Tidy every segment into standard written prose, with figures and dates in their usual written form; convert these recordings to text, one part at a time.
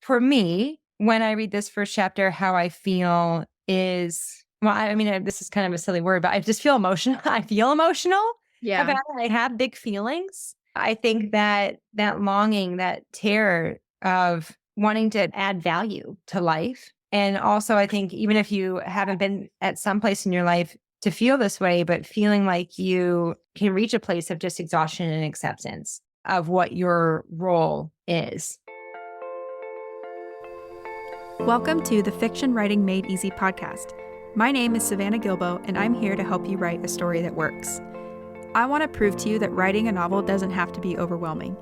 for me, when I read this first chapter, how I feel is, well, I mean, this is kind of a silly word, but I just feel emotional. I feel emotional Yeah. about it. I have big feelings. I think that longing, that terror of wanting to add value to life. And also, I think even if you haven't been at some place in your life to feel this way, but feeling like you can reach a place of just exhaustion and acceptance of what your role is. Welcome to the Fiction Writing Made Easy podcast. My name is Savannah Gilbo, and I'm here to help you write a story that works. I want to prove to you that writing a novel doesn't have to be overwhelming.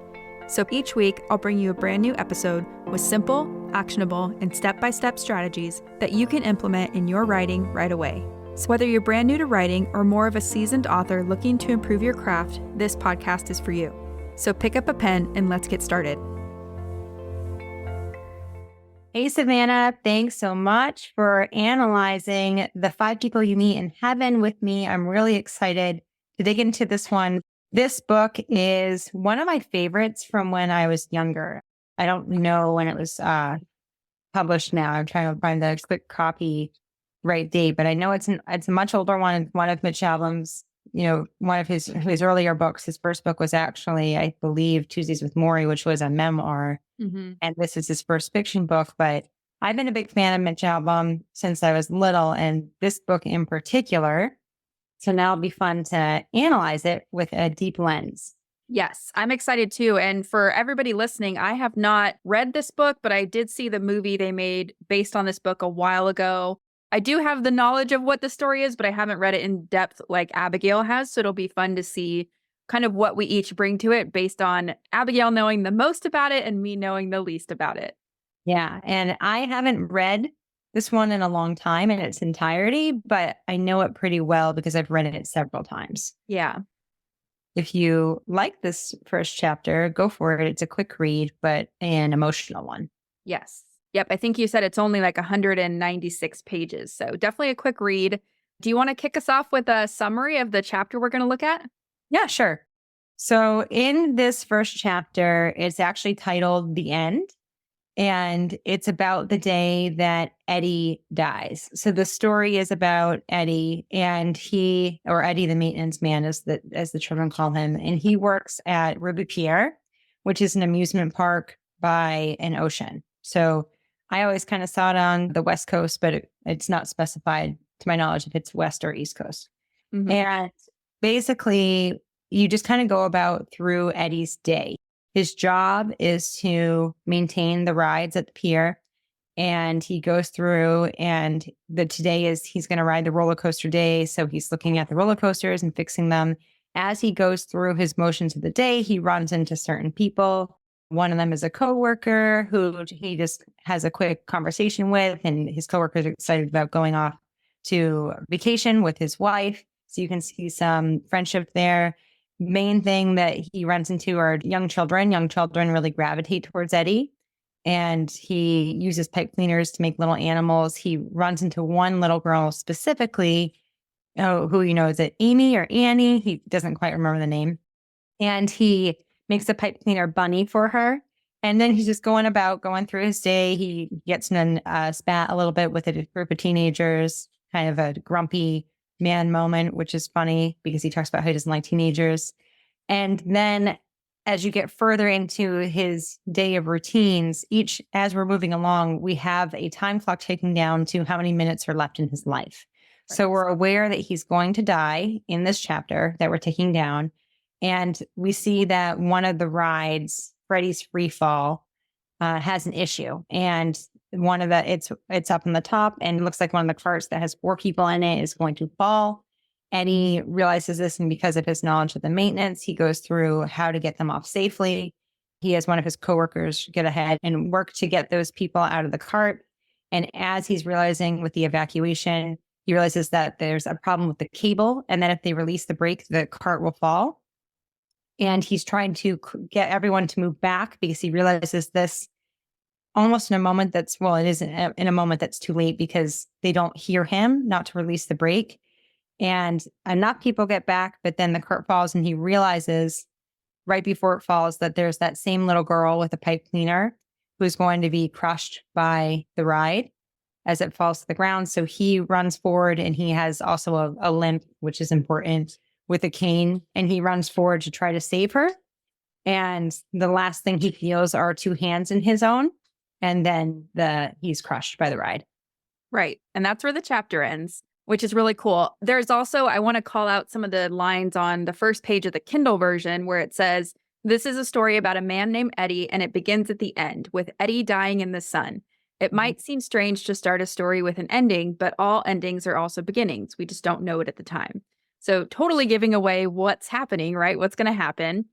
So each week, I'll bring you a brand new episode with simple, actionable, and step-by-step strategies that you can implement in your writing right away. So whether you're brand new to writing or more of a seasoned author looking to improve your craft, this podcast is for you. So pick up a pen and let's get started. Hey, Savannah, thanks so much for analyzing The 5 People You Meet in Heaven with me. I'm really excited to dig into this one. This book is one of my favorites from when I was younger. I don't know when it was published now. I'm trying to find the quick copy right date, but I know it's a much older one. One of Mitch Albom's, one of his earlier books. His first book was actually, I believe, Tuesdays with Morrie, which was a memoir. Mm-hmm. And this is his first fiction book, but I've been a big fan of Mitch Albom since I was little, and this book in particular. So now it'll be fun to analyze it with a deep lens. Yes, I'm excited too. And for everybody listening, I have not read this book, but I did see the movie they made based on this book a while ago. I do have the knowledge of what the story is, but I haven't read it in depth like Abigail has. So it'll be fun to see kind of what we each bring to it based on Abigail knowing the most about it and me knowing the least about it. Yeah. And I haven't read this one in a long time in its entirety, but I know it pretty well because I've read it several times. Yeah. If you like this first chapter, go for it. It's a quick read, but an emotional one. Yes. Yep. I think you said it's only like 196 pages. So definitely a quick read. Do you want to kick us off with a summary of the chapter we're going to look at? Yeah, sure. So in this first chapter, it's actually titled The End, and it's about the day that Eddie dies. So the story is about Eddie, and Eddie, the maintenance man, as the children call him, and he works at Ruby Pierre, which is an amusement park by an ocean. So I always kind of saw it on the West Coast, but it's not specified to my knowledge if it's West or East Coast. Mm-hmm. And basically, you just kind of go about through Eddie's day. His job is to maintain the rides at the pier, and he goes through, and today is he's going to ride the roller coaster day. So he's looking at the roller coasters and fixing them. As he goes through his motions of the day, he runs into certain people. One of them is a coworker who he just has a quick conversation with, and his coworkers are excited about going off to vacation with his wife. So you can see some friendship there. Main thing that he runs into are young children. Young children really gravitate towards Eddie, and he uses pipe cleaners to make little animals. He runs into one little girl specifically, who is it Amy or Annie? He doesn't quite remember the name. And he makes a pipe cleaner bunny for her. And then he's just going through his day. He gets in a spat a little bit with a group of teenagers, kind of a grumpy man moment, which is funny because he talks about how he doesn't like teenagers. And then as you get further into his day of routines, as we're moving along, we have a time clock ticking down to how many minutes are left in his life. Right. So we're aware that he's going to die in this chapter that we're taking down. And we see that one of the rides, Freddy's Free Fall, has an issue. And one of it's up on the top, and it looks like one of the carts that has 4 people in it is going to fall. Eddie realizes this, and because of his knowledge of the maintenance, he goes through how to get them off safely. He has one of his coworkers get ahead and work to get those people out of the cart. And as he's realizing with the evacuation, he realizes that there's a problem with the cable, and that if they release the brake, the cart will fall. And he's trying to get everyone to move back because he realizes this almost in a moment it is in a moment that's too late because they don't hear him not to release the brake. And enough people get back, but then the cart falls, and he realizes right before it falls that there's that same little girl with a pipe cleaner who's going to be crushed by the ride as it falls to the ground. So he runs forward, and he has also a limp, which is important, with a cane, and he runs forward to try to save her. And the last thing he feels are two hands in his own. And then he's crushed by the ride. Right. And that's where the chapter ends, which is really cool. There's also, I want to call out some of the lines on the first page of the Kindle version where it says, "This is a story about a man named Eddie, and it begins at the end with Eddie dying in the sun. It might seem strange to start a story with an ending, but all endings are also beginnings. We just don't know it at the time." So totally giving away what's happening, right? What's going to happen.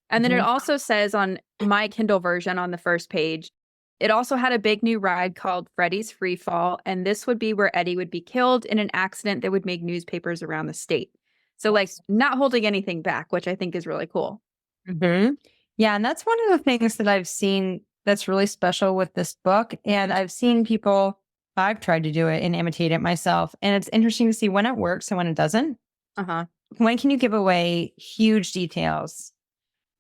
And then it also says on my Kindle version on the first page, it also had a big new ride called Freddy's Free Fall, and this would be where Eddie would be killed in an accident that would make newspapers around the state. So like not holding anything back, which I think is really cool. Yeah, and that's one of the things that I've seen that's really special with this book. And I've seen people, I've tried to do it and imitate it myself. And it's interesting to see when it works and when it doesn't. When can you give away huge details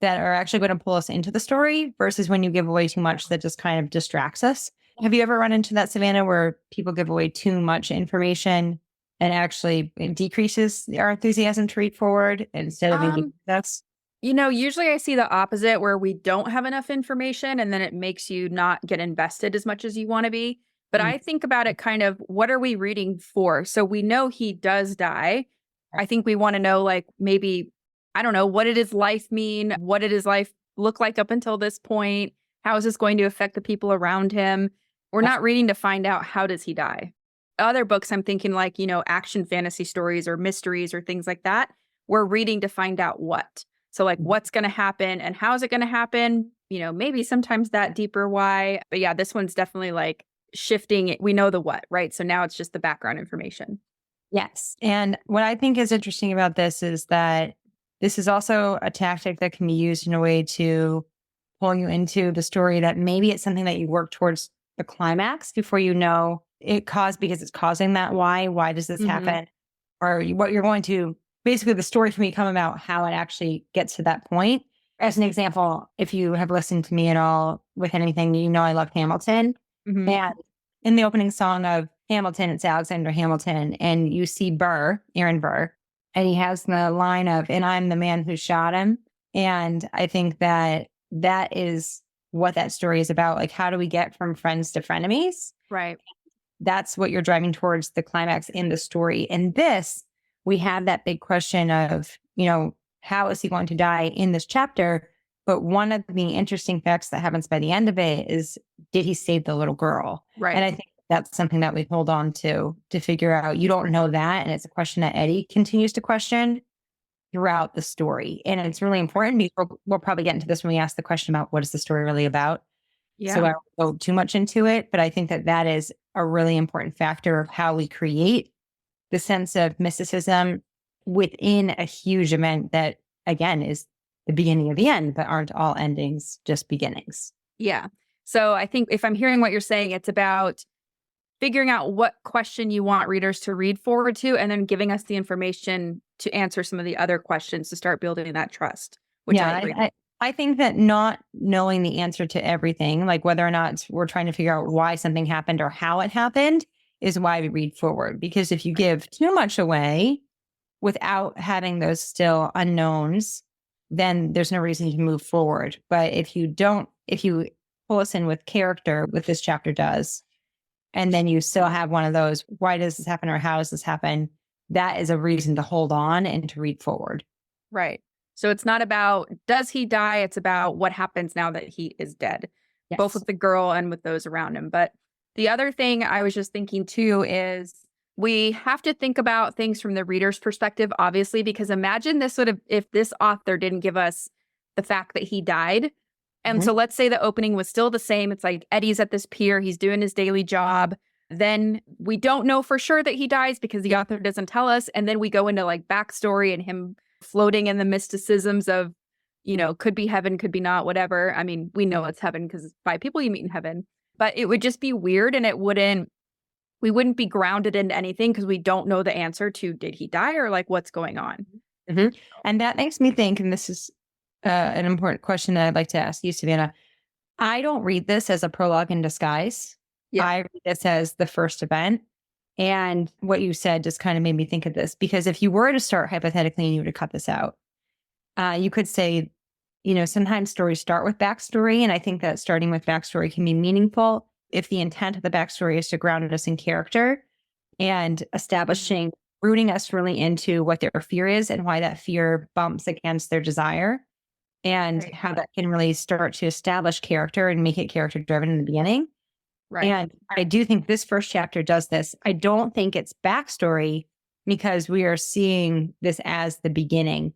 that are actually going to pull us into the story versus when you give away too much that just kind of distracts us? Have you ever run into that, Savannah, where people give away too much information and actually it decreases our enthusiasm to read forward instead of making us? Usually I see the opposite where we don't have enough information and then it makes you not get invested as much as you want to be. But I think about it kind of, what are we reading for? So we know he does die. I think we want to know, like, maybe, I don't know, what did his life mean? What did his life look like up until this point? How is this going to affect the people around him? We're not reading to find out, how does he die? Other books, I'm thinking like, action fantasy stories or mysteries or things like that. We're reading to find out what. So like, what's going to happen and how is it going to happen? Maybe sometimes that deeper why. But yeah, this one's definitely like shifting it. We know the what, right? So now it's just the background information. Yes. And what I think is interesting about this is that this is also a tactic that can be used in a way to pull you into the story that maybe it's something that you work towards the climax before you know it caused, because it's causing that why. Why does this happen? Or what you're going to, basically the story can become about how it actually gets to that point. As an example, if you have listened to me at all with anything, I love Hamilton. And in the opening song of Hamilton, it's Alexander Hamilton, and you see Aaron Burr, and he has the line of, "And I'm the man who shot him." And I think that is what that story is about. Like, how do we get from friends to frenemies? Right. That's what you're driving towards, the climax in the story. In this, we have that big question of, how is he going to die in this chapter? But one of the interesting facts that happens by the end of it is, did he save the little girl? Right. And I think that's something that we hold on to figure out. You don't know that. And it's a question that Eddie continues to question throughout the story. And it's really important, because we'll probably get into this when we ask the question about what is the story really about. Yeah. So I won't go too much into it, but I think that is a really important factor of how we create the sense of mysticism within a huge event that, again, is the beginning of the end, but aren't all endings just beginnings. Yeah. So I think if I'm hearing what you're saying, it's about figuring out what question you want readers to read forward to, and then giving us the information to answer some of the other questions to start building that trust. Which I think that not knowing the answer to everything, like whether or not we're trying to figure out why something happened or how it happened, is why we read forward. Because if you give too much away without having those still unknowns, then there's no reason to move forward. But if you pull us in with character, what this chapter does, and then you still have one of those, why does this happen or how does this happen? That is a reason to hold on and to read forward. Right. So it's not about, does he die? It's about what happens now that he is dead, both with the girl and with those around him. But the other thing I was just thinking too is we have to think about things from the reader's perspective, obviously, because imagine if this author didn't give us the fact that he died. And so let's say the opening was still the same. It's like Eddie's at this pier. He's doing his daily job. Then we don't know for sure that he dies because the author doesn't tell us. And then we go into like backstory and him floating in the mysticisms of, could be heaven, could be not, whatever. I mean, we know it's heaven because it's 5 people you meet in heaven. But it would just be weird, and we wouldn't be grounded into anything because we don't know the answer to, did he die, or like what's going on. And that makes me think, and this is an important question that I'd like to ask you, Savannah. I don't read this as a prologue in disguise. Yeah. I read this as the first event. And what you said just kind of made me think of this, because if you were to start hypothetically and you were to cut this out, you could say, sometimes stories start with backstory. And I think that starting with backstory can be meaningful if the intent of the backstory is to ground us in character and establishing, rooting us really into what their fear is and why that fear bumps against their desire, and Right. how that can really start to establish character and make it character driven in the beginning. Right. And I do think this first chapter does this. I don't think it's backstory because we are seeing this as the beginning.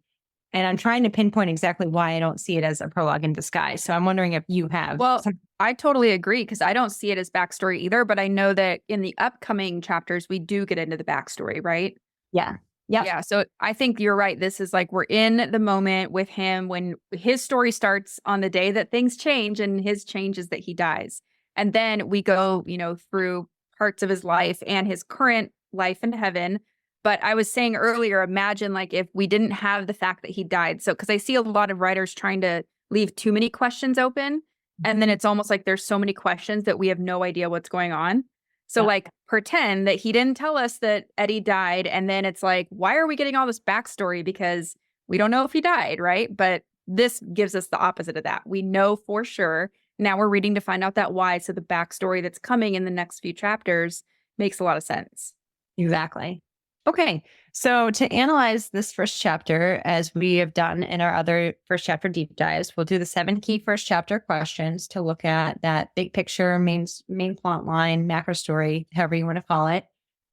And I'm trying to pinpoint exactly why I don't see it as a prologue in disguise. So I'm wondering if you have. Well, I totally agree, because I don't see it as backstory either, but I know that in the upcoming chapters, we do get into the backstory, right? Yeah. Yep. Yeah. So I think you're right. This is like, we're in the moment with him when his story starts on the day that things change, and his change is that he dies. And then we go, through parts of his life and his current life in heaven. But I was saying earlier, imagine like if we didn't have the fact that he died. So, because I see a lot of writers trying to leave too many questions open. And then it's almost like there's so many questions that we have no idea what's going on. So like pretend that he didn't tell us that Eddie died. And then it's like, why are we getting all this backstory? Because we don't know if he died, right? But this gives us the opposite of that. We know for sure. Now we're reading to find out that why. So the backstory that's coming in the next few chapters makes a lot of sense. Exactly. Okay. So to analyze this first chapter, as we have done in our other first chapter deep dives, we'll do the 7 key first chapter questions to look at that big picture, main plot line, macro story, however you want to call it.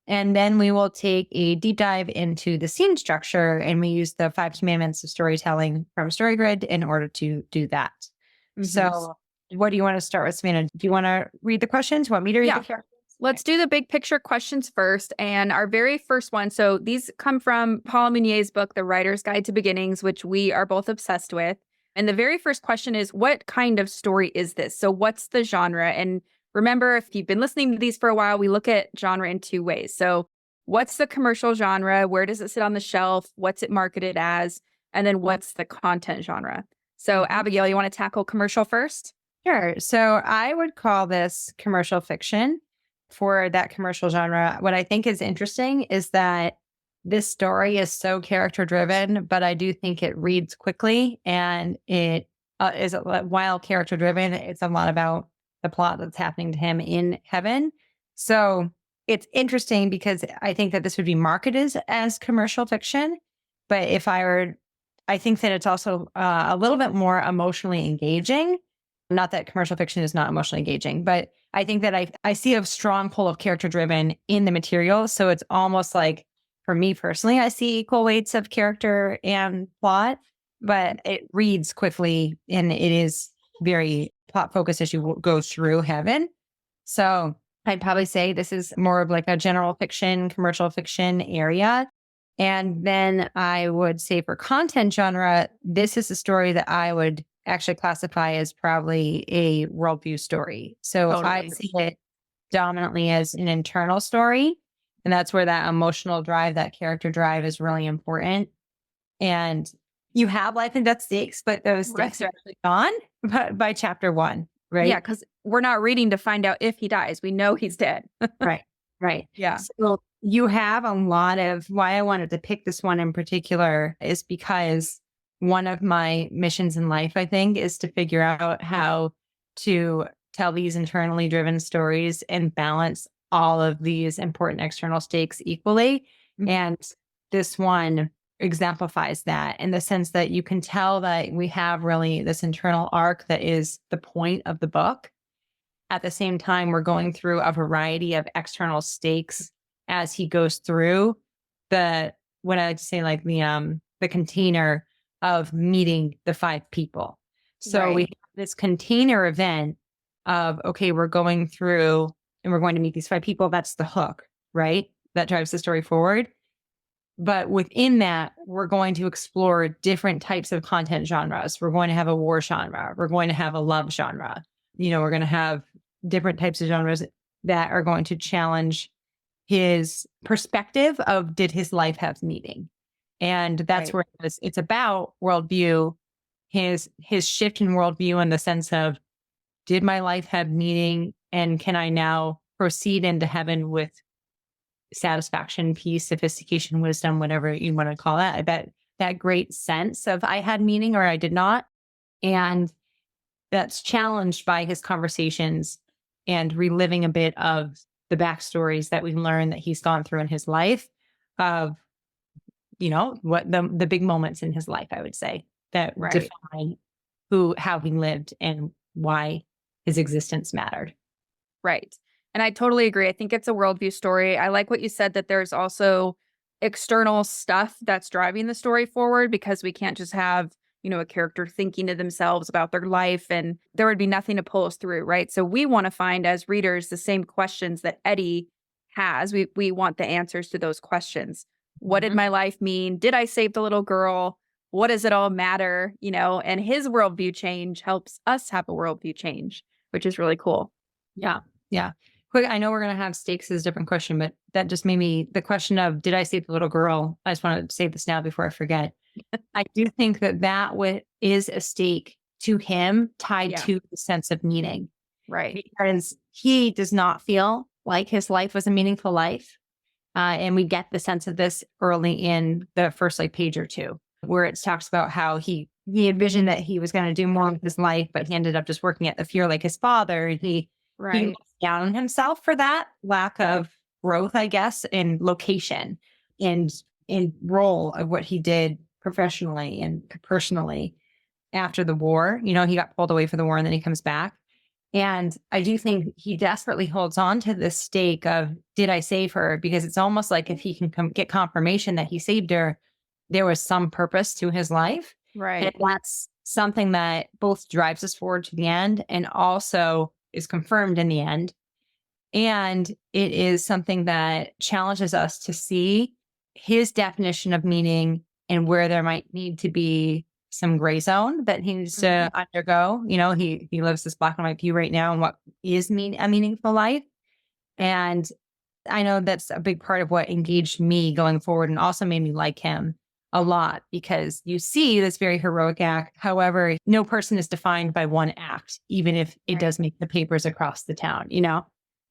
And then we will take a deep dive into the scene structure, and we use the 5 commandments of storytelling from StoryGrid in order to do that. Mm-hmm. So what do you want to start with, Savannah? Do you want to read the questions? You want me to read the questions? Let's do the big picture questions first. And our very first one, so these come from Paula Munier's book, The Writer's Guide to Beginnings, which we are both obsessed with. And the very first question is, what kind of story is this? So what's the genre? And remember, if you've been listening to these for a while, we look at genre in 2 ways. So what's the commercial genre? Where does it sit on the shelf? What's it marketed as? And then what's the content genre? So Abigail, you want to tackle commercial first? Sure. So I would call this commercial fiction. For that commercial genre, what I think is interesting is that this story is so character driven, but I do think it reads quickly, and it is, while character driven, it's a lot about the plot that's happening to him in heaven. So it's interesting because I think that this would be marketed as commercial fiction, but I think that it's also a little bit more emotionally engaging. Not that commercial fiction is not emotionally engaging, but I think that I see a strong pull of character driven in the material. So it's almost like, for me personally, I see equal weights of character and plot, but it reads quickly and it is very plot focused as you go through heaven. So I'd probably say this is more of like a general fiction, commercial fiction area. And then I would say for content genre, this is a story that I would actually classify as probably a worldview story. So Totally. I see it dominantly as an internal story. And that's where that emotional drive, that character drive is really important. And you have life and death stakes, but those stakes are actually gone by chapter 1, right? Yeah, because we're not reading to find out if he dies. We know he's dead. Right. Yeah. So you have a lot of, why I wanted to pick this one in particular is because one of my missions in life, I think, is to figure out how to tell these internally driven stories and balance all of these important external stakes equally. Mm-hmm. And this one exemplifies that in the sense that you can tell that we have really this internal arc that is the point of the book. At the same time, we're going through a variety of external stakes as he goes through the container of meeting the 5 people. So we have this container event of, okay, we're going through and we're going to meet these 5 people. That's the hook, right? That drives the story forward. But within that, we're going to explore different types of content genres. We're going to have a war genre. We're going to have a love genre. We're going to have different types of genres that are going to challenge his perspective of, did his life have meaning? And that's where it's about worldview, his shift in worldview in the sense of, did my life have meaning? And can I now proceed into heaven with satisfaction, peace, sophistication, wisdom, whatever you want to call that? I bet that great sense of I had meaning or I did not. And that's challenged by his conversations and reliving a bit of the backstories that we learn that he's gone through in his life of, what the big moments in his life, I would say, that define how he lived and why his existence mattered. Right. And I totally agree. I think it's a worldview story. I like what you said, that there's also external stuff that's driving the story forward, because we can't just have, a character thinking to themselves about their life and there would be nothing to pull us through, right? So we want to find, as readers, the same questions that Eddie has. We want the answers to those questions. What did my life mean? Did I save the little girl? What does it all matter? And his worldview change helps us have a worldview change, which is really cool. Yeah. Yeah. Quick, I know we're going to have stakes as a different question, but that just made me the question of, did I save the little girl? I just want to say this now before I forget. I do think that is a stake to him tied to the sense of meaning. Right. Because he does not feel like his life was a meaningful life. And we get the sense of this early in the first page or two, where it talks about how he envisioned that he was going to do more with his life, but he ended up just working at the Fear like his father. And he looked down on himself for that lack of growth, I guess, in location and in role of what he did professionally and personally after the war. He got pulled away for the war and then he comes back. And I do think he desperately holds on to this stake of, did I save her? Because it's almost like if he can get confirmation that he saved her, there was some purpose to his life. Right. And that's something that both drives us forward to the end and also is confirmed in the end. And it is something that challenges us to see his definition of meaning and where there might need to be some gray zone that he needs to undergo. He lives this black and white view right now and what is a meaningful life. And I know that's a big part of what engaged me going forward and also made me like him a lot, because you see this very heroic act. However, no person is defined by one act, even if it does make the papers across the town,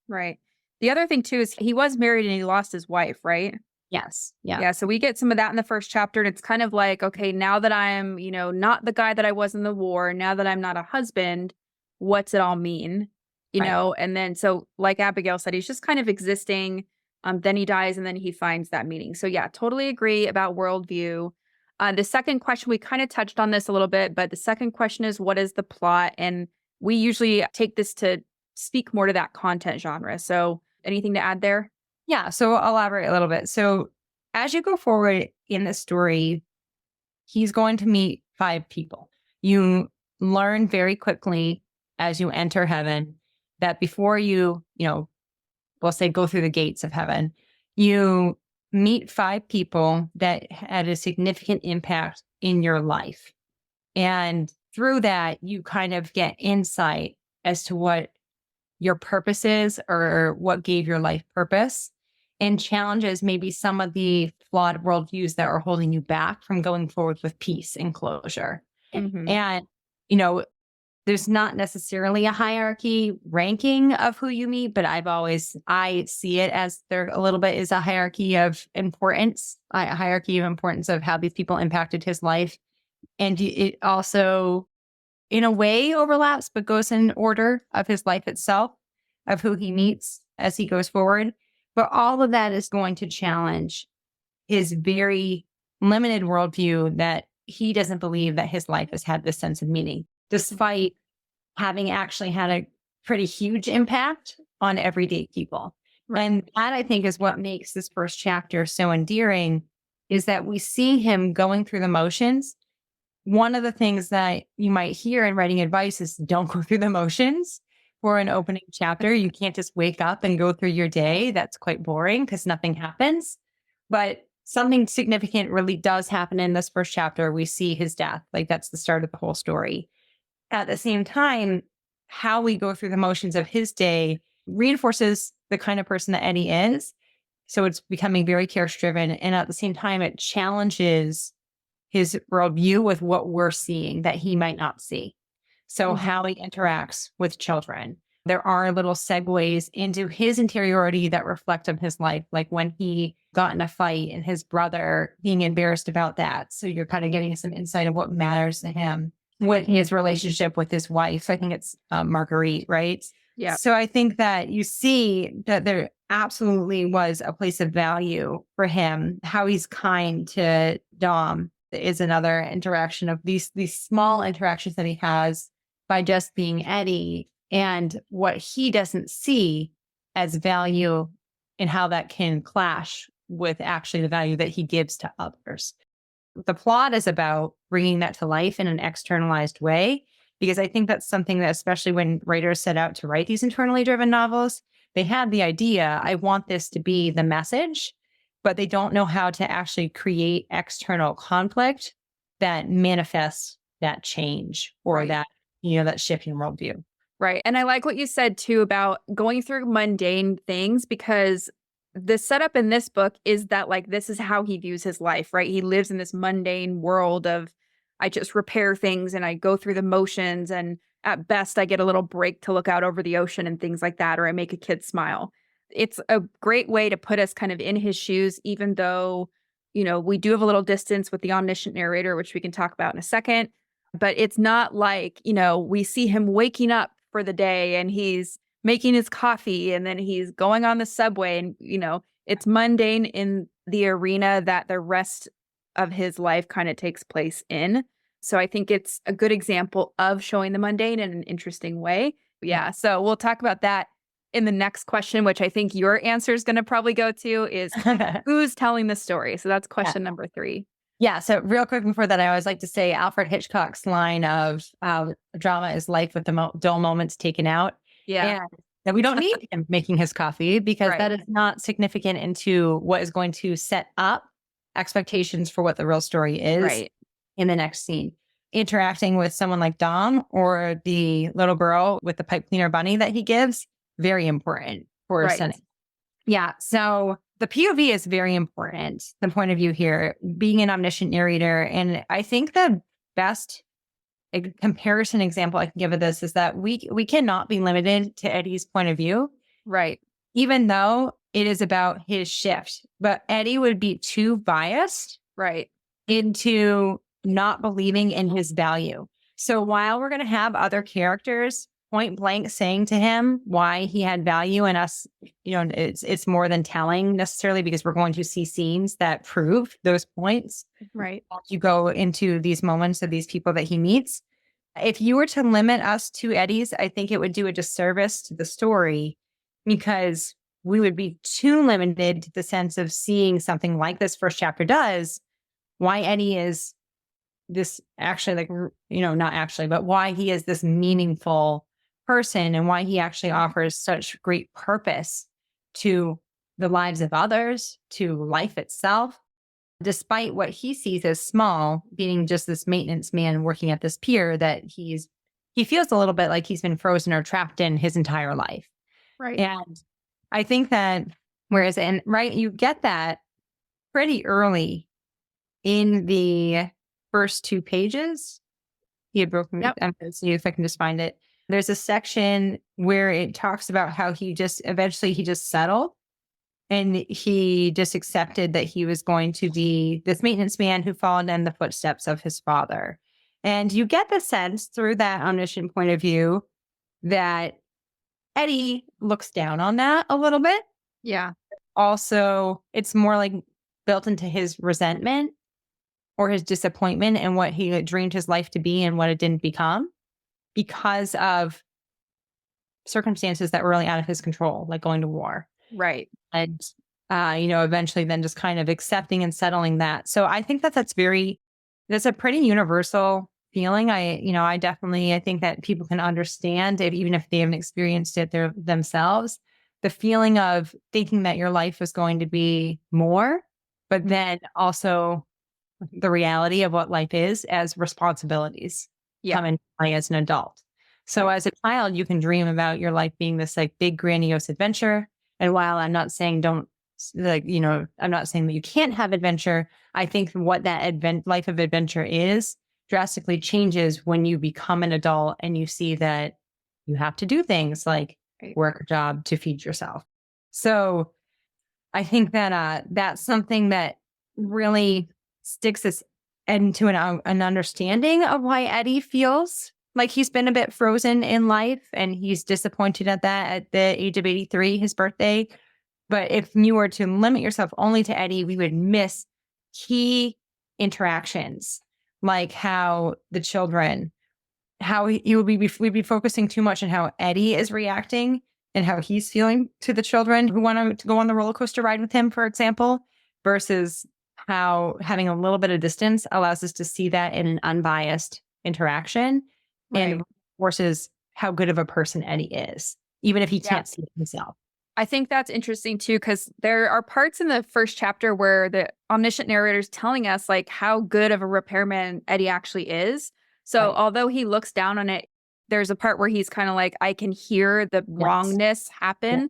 Right. The other thing too is he was married and he lost his wife, right? Yes. Yeah. Yeah. So we get some of that in the first chapter. And it's kind of like, okay, now that I'm, not the guy that I was in the war, now that I'm not a husband, what's it all mean? And then, so like Abigail said, he's just kind of existing. Then he dies and then he finds that meaning. So yeah, totally agree about worldview. The second question, we kind of touched on this a little bit, but the second question is, what is the plot? And we usually take this to speak more to that content genre. So anything to add there? Yeah. So I'll elaborate a little bit. So as you go forward in the story, he's going to meet 5 people. You learn very quickly as you enter heaven that before you, we'll say go through the gates of heaven, you meet 5 people that had a significant impact in your life. And through that, you kind of get insight as to what your purpose is or what gave your life purpose, and challenges maybe some of the flawed worldviews that are holding you back from going forward with peace and closure. And, there's not necessarily a hierarchy ranking of who you meet, but I see it as there a little bit is a hierarchy of importance, of how these people impacted his life. And it also, in a way, overlaps, but goes in order of his life itself, of who he meets as he goes forward. But all of that is going to challenge his very limited worldview that he doesn't believe that his life has had this sense of meaning, despite having actually had a pretty huge impact on everyday people. And that, I think, is what makes this first chapter so endearing, is that we see him going through the motions. One of the things that you might hear in writing advice is don't go through the motions for an opening chapter. You can't just wake up and go through your day. That's quite boring because nothing happens. But something significant really does happen in this first chapter. We see his death. That's the start of the whole story. At the same time, how we go through the motions of his day reinforces the kind of person that Eddie is. So it's becoming very character-driven. And at the same time, it challenges his worldview with what we're seeing that he might not see. So how he interacts with children. There are little segues into his interiority that reflect on his life, like when he got in a fight and his brother being embarrassed about that. So you're kind of getting some insight of what matters to him with his relationship with his wife. I think it's Marguerite, right? Yeah. So I think that you see that there absolutely was a place of value for him. How he's kind to Dom is another interaction of these small interactions that he has by just being Eddie, and what he doesn't see as value and how that can clash with actually the value that he gives to others. The plot is about bringing that to life in an externalized way, because I think that's something that, especially when writers set out to write these internally driven novels, they had the idea, I want this to be the message, but they don't know how to actually create external conflict that manifests that change or that shift in worldview. Right. And I like what you said too about going through mundane things, because the setup in this book is that like this is how he views his life, right? He lives in this mundane world of I just repair things and I go through the motions, and at best I get a little break to look out over the ocean and things like that, or I make a kid smile. It's a great way to put us kind of in his shoes, even though, we do have a little distance with the omniscient narrator, which we can talk about in a second. But it's not like, we see him waking up for the day and he's making his coffee and then he's going on the subway, and, it's mundane in the arena that the rest of his life kind of takes place in. So I think it's a good example of showing the mundane in an interesting way. Yeah. So we'll talk about that in the next question, which I think your answer is going to probably go to is who's telling the story. So that's question number 3. Yeah. So real quick before that, I always like to say Alfred Hitchcock's line of drama is life with the dull moments taken out. Yeah. And that we don't need him making his coffee, because that is not significant into what is going to set up expectations for what the real story is in the next scene. Interacting with someone like Dom or the little girl with the pipe cleaner bunny that he gives, very important for setting. Yeah. So the POV is very important, the point of view here, being an omniscient narrator. And I think the best comparison example I can give of this is that we cannot be limited to Eddie's point of view. Right. Even though it is about his shift. But Eddie would be too biased into not believing in his value. So while we're going to have other characters point blank saying to him why he had value in us, it's more than telling necessarily, because we're going to see scenes that prove those points. Right. You go into these moments of these people that he meets. If you were to limit us to Eddie's, I think it would do a disservice to the story, because we would be too limited to the sense of seeing something like this first chapter does, why Eddie is this actually not actually, but why he is this meaningful person and why he actually offers such great purpose to the lives of others, to life itself, despite what he sees as small, being just this maintenance man working at this pier that he feels a little bit like he's been frozen or trapped in his entire life. Right. And I think that you get that pretty early in the first 2 pages. He had broken it. I'm going to see if I can just find it. There's a section where it talks about how he just settled, and he just accepted that he was going to be this maintenance man who followed in the footsteps of his father. And you get the sense through that omniscient point of view that Eddie looks down on that a little bit. Yeah. Also, it's more like built into his resentment or his disappointment in what he dreamed his life to be and what it didn't become, because of circumstances that were really out of his control, like going to war. Right. And, eventually then just kind of accepting and settling that. So I think that's a pretty universal feeling. I think that people can understand it, even if they haven't experienced it themselves, the feeling of thinking that your life is going to be more, but then also the reality of what life is as responsibilities come into play as an adult. So as a child, you can dream about your life being this like big grandiose adventure. And while I'm not saying I'm not saying that you can't have adventure, I think what that life of adventure is drastically changes when you become an adult and you see that you have to do things like Right. work a job to feed yourself. So I think that that's something that really sticks us into an understanding of why Eddie feels like he's been a bit frozen in life, and he's disappointed at that at the age of 83, his birthday. But if you were to limit yourself only to Eddie, we would miss key interactions, like how the children, how we'd be focusing too much on how Eddie is reacting and how he's feeling to the children who want to go on the roller coaster ride with him, for example, versus how having a little bit of distance allows us to see that in an unbiased interaction and forces how good of a person Eddie is, even if he can't see it himself. I think that's interesting too, because there are parts in the first chapter where the omniscient narrator is telling us like how good of a repairman Eddie actually is. So although he looks down on it, there's a part where he's kind of like, I can hear the wrongness happen,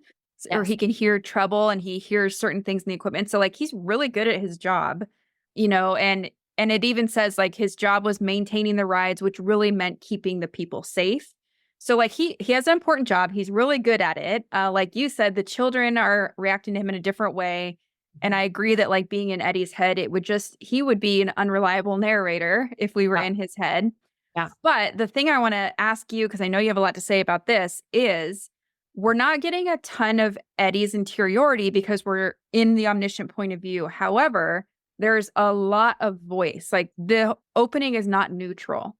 or he can hear trouble, and he hears certain things in the equipment. So like he's really good at his job, and it even says like his job was maintaining the rides, which really meant keeping the people safe. So like he has an important job. He's really good at it. Like you said, the children are reacting to him in a different way. And I agree that like being in Eddie's head, he would be an unreliable narrator if we were in his head. Yeah. But the thing I want to ask you, because I know you have a lot to say about this, is we're not getting a ton of Eddie's interiority because we're in the omniscient point of view. However, there's a lot of voice. Like the opening is not neutral.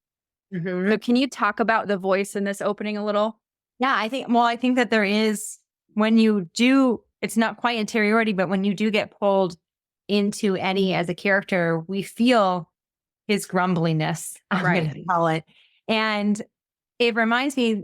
Mm-hmm. So can you talk about the voice in this opening a little? Yeah, I think that there is, when you do, it's not quite interiority, but when you do get pulled into Eddie as a character, we feel his grumbliness, I'm going to call it. And it reminds me,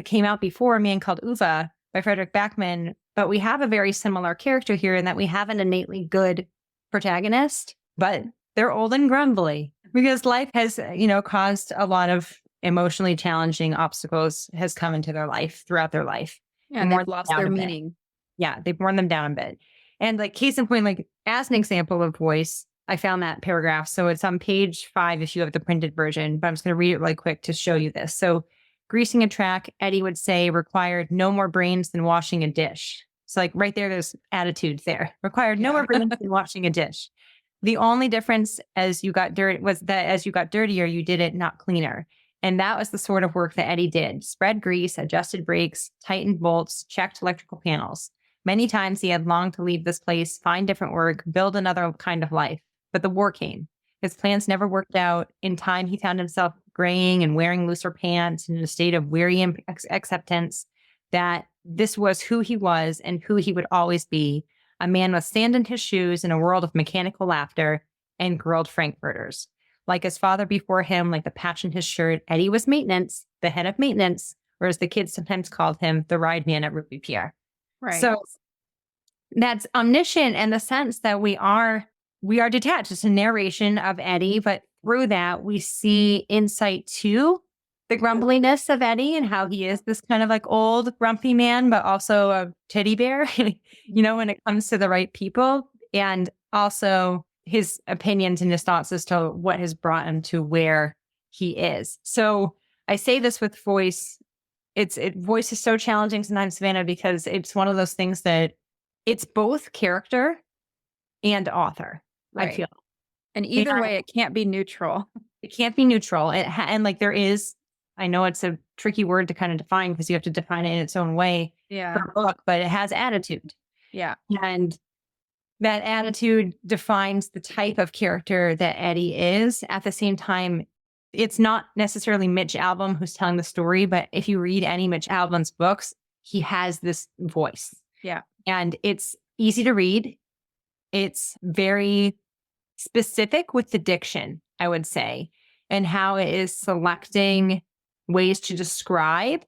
came out before A Man Called Uva by Frederick Backman, but we have a very similar character here in that we have an innately good protagonist, but they're old and grumbly because life has, caused a lot of emotionally challenging obstacles has come into their life throughout their life. Yeah, and they've lost their meaning. Yeah, they've worn them down a bit. And like case in point, like as an example of voice, I found that paragraph. So it's on page 5 if you have the printed version, but I'm just going to read it really quick to show you this. So greasing a track, Eddie would say, required no more brains than washing a dish. So like right there's attitudes there. Required no more brains than washing a dish. The only difference as you got dirtier, you did it not cleaner. And that was the sort of work that Eddie did. Spread grease, adjusted brakes, tightened bolts, checked electrical panels. Many times he had longed to leave this place, find different work, build another kind of life. But the war came. His plans never worked out. In time, he found himself graying and wearing looser pants in a state of weary acceptance that this was who he was and who he would always be, a man with sand in his shoes in a world of mechanical laughter and grilled frankfurters. Like his father before him, like the patch in his shirt, Eddie was maintenance, the head of maintenance, or as the kids sometimes called him, the ride man at Ruby Pierre. Right. So that's omniscient in the sense that we are detached. It's a narration of Eddie, but through that, we see insight to the grumbliness of Eddie and how he is this kind of like old grumpy man, but also a teddy bear, when it comes to the right people, and also his opinions and his thoughts as to what has brought him to where he is. So I say this with voice. Voice is so challenging sometimes, Savannah, because it's one of those things that it's both character and author. Right. I feel. And either way, it can't be neutral. It can't be neutral. And like there is, I know it's a tricky word to kind of define because you have to define it in its own way per book, but it has attitude. Yeah. And that attitude defines the type of character that Eddie is. At the same time, it's not necessarily Mitch Albom who's telling the story, but if you read any Mitch Albom's books, he has this voice. Yeah. And it's easy to read. It's very specific with the diction, I would say, and how it is selecting ways to describe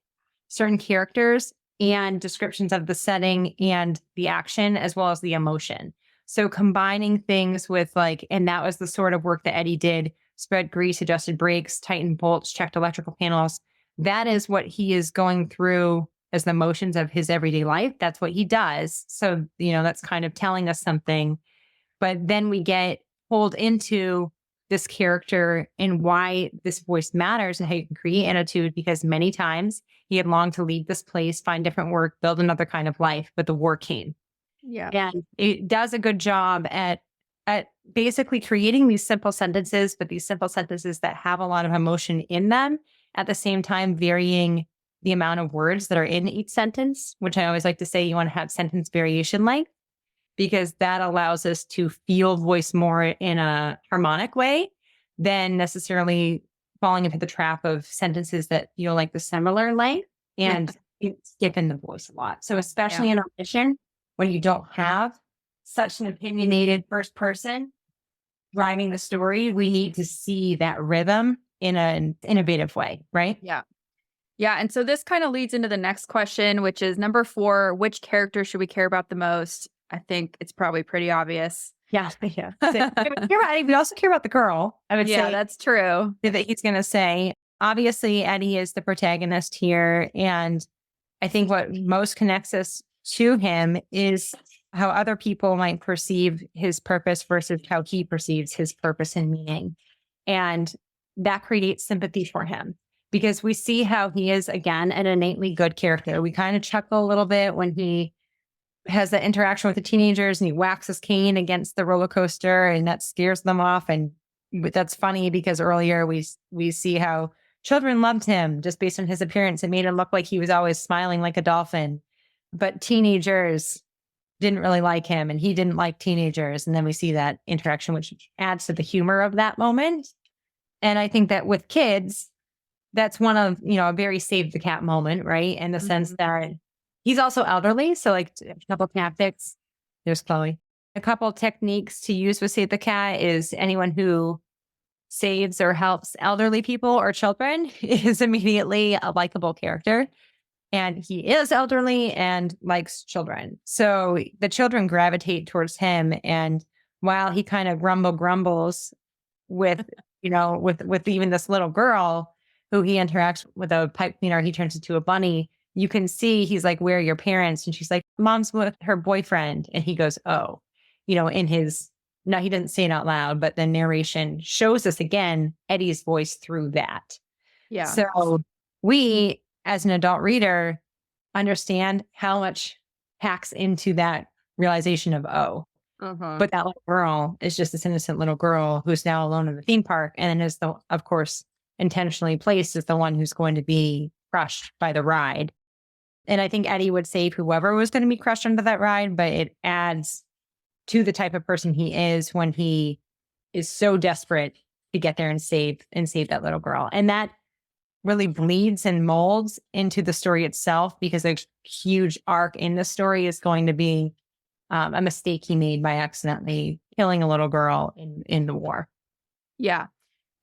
certain characters and descriptions of the setting and the action, as well as the emotion. So combining things with and that was the sort of work that Eddie did, spread grease, adjusted brakes, tightened bolts, checked electrical panels. That is what he is going through as the motions of his everyday life. That's what he does. So, that's kind of telling us something. But then we get pulled into this character and why this voice matters and how you can create attitude, because many times he had longed to leave this place, find different work, build another kind of life, but the war came. Yeah. And it does a good job at basically creating these simple sentences, but these simple sentences that have a lot of emotion in them, at the same time varying the amount of words that are in each sentence, which I always like to say you want to have sentence variation length, because that allows us to feel voice more in a harmonic way than necessarily falling into the trap of sentences that feel like the similar length and skip in the voice a lot. So especially in audition, when you don't have such an opinionated first person driving the story, we need to see that rhythm in an innovative way, right? Yeah. Yeah. And so this kind of leads into the next question, which is number 4, which character should we care about the most? I think it's probably pretty obvious. Yeah. We also care about the girl, I would say. Yeah, that's true. That he's going to say. Obviously, Eddie is the protagonist here. And I think what most connects us to him is how other people might perceive his purpose versus how he perceives his purpose and meaning. And that creates sympathy for him, because we see how he is, again, an innately good character. We kind of chuckle a little bit when he has that interaction with the teenagers and he whacks his cane against the roller coaster and that scares them off. And that's funny because earlier we see how children loved him just based on his appearance. It made him look like he was always smiling like a dolphin. But teenagers didn't really like him and he didn't like teenagers. And then we see that interaction, which adds to the humor of that moment. And I think that with kids, that's one of, a very save the cat moment, right? In the sense that he's also elderly. So like a couple tactics, there's Chloe. A couple techniques to use with Save the Cat is anyone who saves or helps elderly people or children is immediately a likable character. And he is elderly and likes children. So the children gravitate towards him. And while he kind of grumbles with, with even this little girl who he interacts with a pipe cleaner, he turns into a bunny. You can see he's like, where are your parents? And she's like, mom's with her boyfriend. And he goes, oh, in his, no, he didn't say it out loud, but the narration shows us again, Eddie's voice through that. Yeah. So we, as an adult reader, understand how much packs into that realization of, but that little girl is just this innocent little girl who's now alone in the theme park. And is of course, intentionally placed as the one who's going to be crushed by the ride. And I think Eddie would save whoever was going to be crushed under that ride, but it adds to the type of person he is when he is so desperate to get there and save that little girl. And that really bleeds and molds into the story itself, because a huge arc in the story is going to be a mistake he made by accidentally killing a little girl in the war. Yeah.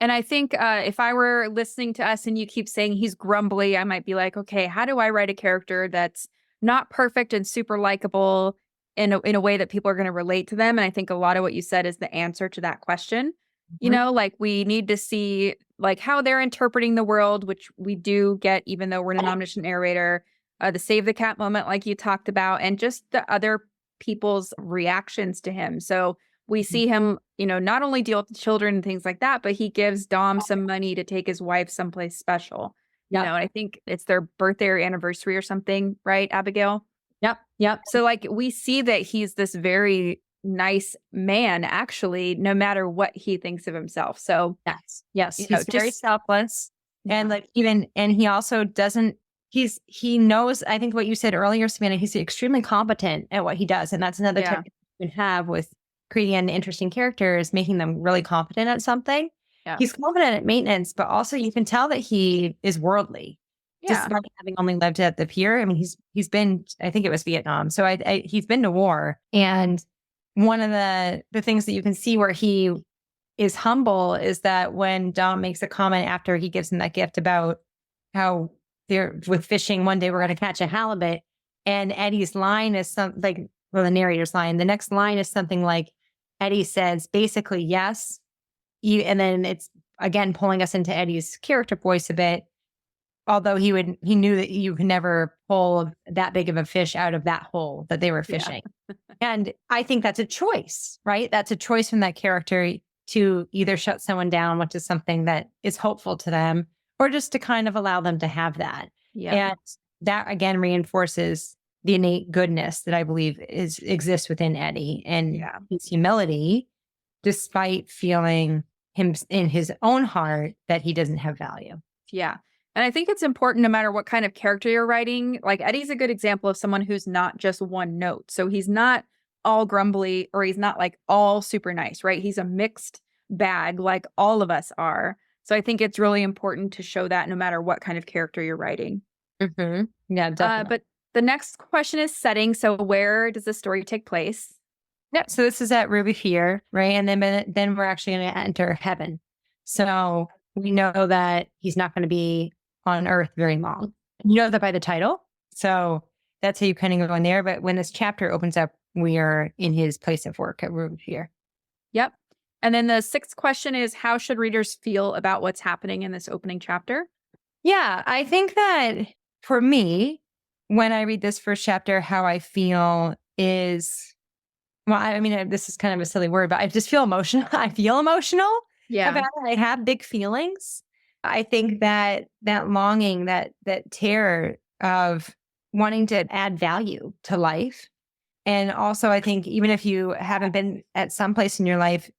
And I think if I were listening to us and you keep saying he's grumbly, I might be like, okay, how do I write a character that's not perfect and super likable in a way that people are going to relate to them? And I think a lot of what you said is the answer to that question. Like we need to see like how they're interpreting the world, which we do get, even though we're an omniscient narrator, the save the cat moment, like you talked about, and just the other people's reactions to him. So we see him, not only deal with the children and things like that, but he gives Dom some money to take his wife someplace special. And I think it's their birthday or anniversary or something, right, Abigail? Yep. So like we see that he's this very nice man, actually, no matter what he thinks of himself. So yes, he's very selfless. And like and he also doesn't, he knows, I think what you said earlier, Savannah, he's extremely competent at what he does. And that's another technique you can have with creating an interesting character, is making them really competent at something. Yeah. He's competent at maintenance, but also you can tell that he is worldly. Despite having only lived at the pier. I mean, he's been, I think it was Vietnam. So he's been to war. And one of the things that you can see where he is humble is that when Dom makes a comment after he gives him that gift about how they're with fishing, one day we're going to catch a halibut. And Eddie's line is the narrator's line. The next line is something like, Eddie says basically, yes. And then it's again, pulling us into Eddie's character voice a bit. Although he knew that you could never pull that big of a fish out of that hole that they were fishing. And I think that's a choice, right? That's a choice from that character. to either shut someone down, which is something that is hopeful to them, or just to kind of allow them to have that. Yeah. And that again reinforces the innate goodness that I believe exists within Eddie and his humility, despite feeling him in his own heart that he doesn't have value. Yeah. And I think it's important no matter what kind of character you're writing. Like Eddie's a good example of someone who's not just one note. So he's not all grumbly or he's not like all super nice, right? He's a mixed bag like all of us are. So I think it's really important to show that no matter what kind of character you're writing. Mm-hmm. Yeah, definitely. But the next question is setting. So where does the story take place? Yep. So this is at Ruby Fear, right? And then we're actually going to enter heaven. So we know that he's not going to be on Earth very long. You know that by the title. So that's how you kind of go in there. But when this chapter opens up, we are in his place of work at Ruby Fear. Yep. And then the sixth question is, how should readers feel about what's happening in this opening chapter? Yeah, I think that for me, when I read this first chapter, how I feel is, well, I mean, this is kind of a silly word, but I just feel emotional. I feel emotional about it. I have big feelings. I think that longing, that terror of wanting to add value to life. And also, I think even if you haven't been at some place in your life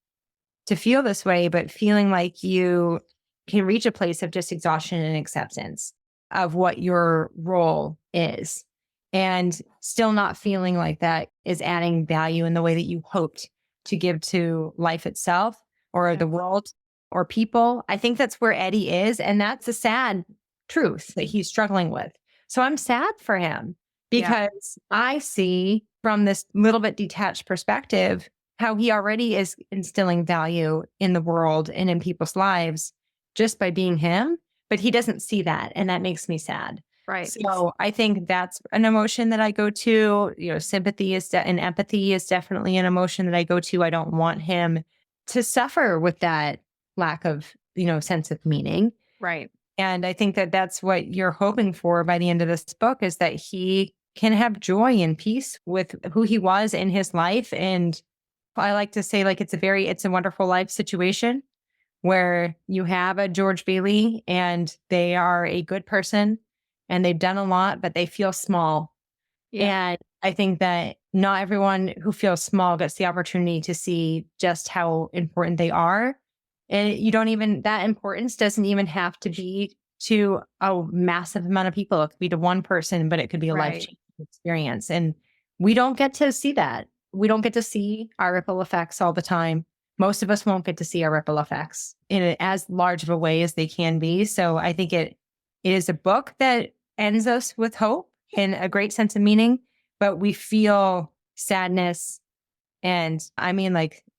to feel this way, but feeling like you can reach a place of just exhaustion and acceptance of what your role is, and still not feeling like that is adding value in the way that you hoped to give to life itself or the world or people. I think that's where Eddie is. And that's a sad truth that he's struggling with. So I'm sad for him because I see from this little bit detached perspective how he already is instilling value in the world and in people's lives just by being him, but he doesn't see that. And that makes me sad. Right. So I think that's an emotion that I go to. Sympathy and empathy is definitely an emotion that I go to. I don't want him to suffer with that lack of, sense of meaning. Right. And I think that that's what you're hoping for by the end of this book, is that he can have joy and peace with who he was in his life. And I like to say, like, it's a wonderful life situation where you have a George Bailey and they are a good person and they've done a lot, but they feel small. Yeah. And I think that not everyone who feels small gets the opportunity to see just how important they are. And that importance doesn't even have to be to a massive amount of people. It could be to one person, but it could be a life-changing experience. And we don't get to see that. We don't get to see our ripple effects all the time. Most of us won't get to see our ripple effects in as large of a way as they can be. So I think it is a book that ends us with hope and a great sense of meaning, but we feel sadness and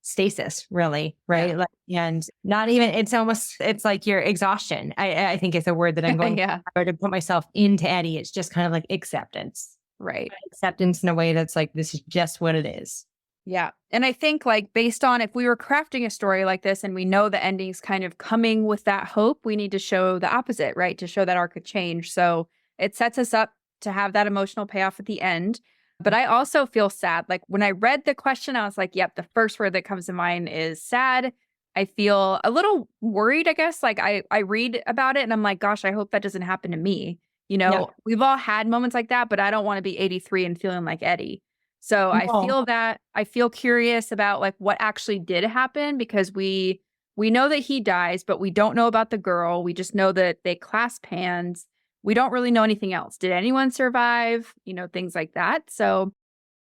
stasis, really, right? Yeah. And not even, it's like your exhaustion. I think it's a word that I'm going to put myself into Eddie. It's just kind of like acceptance. Right. Acceptance in a way that's like, this is just what it is. Yeah. And I think based on if we were crafting a story like this and we know the ending's kind of coming with that hope, we need to show the opposite, right? To show that arc of change. So it sets us up to have that emotional payoff at the end. But I also feel sad. Like when I read the question, I was like, yep, the first word that comes to mind is sad. I feel a little worried, I guess. Like I read about it and I'm like, gosh, I hope that doesn't happen to me. We've all had moments like that, but I don't want to be 83 and feeling like Eddie. So I feel curious about what actually did happen, because we know that he dies, but we don't know about the girl. We just know that they clasp hands. We don't really know anything else. Did anyone survive? Things like that. So,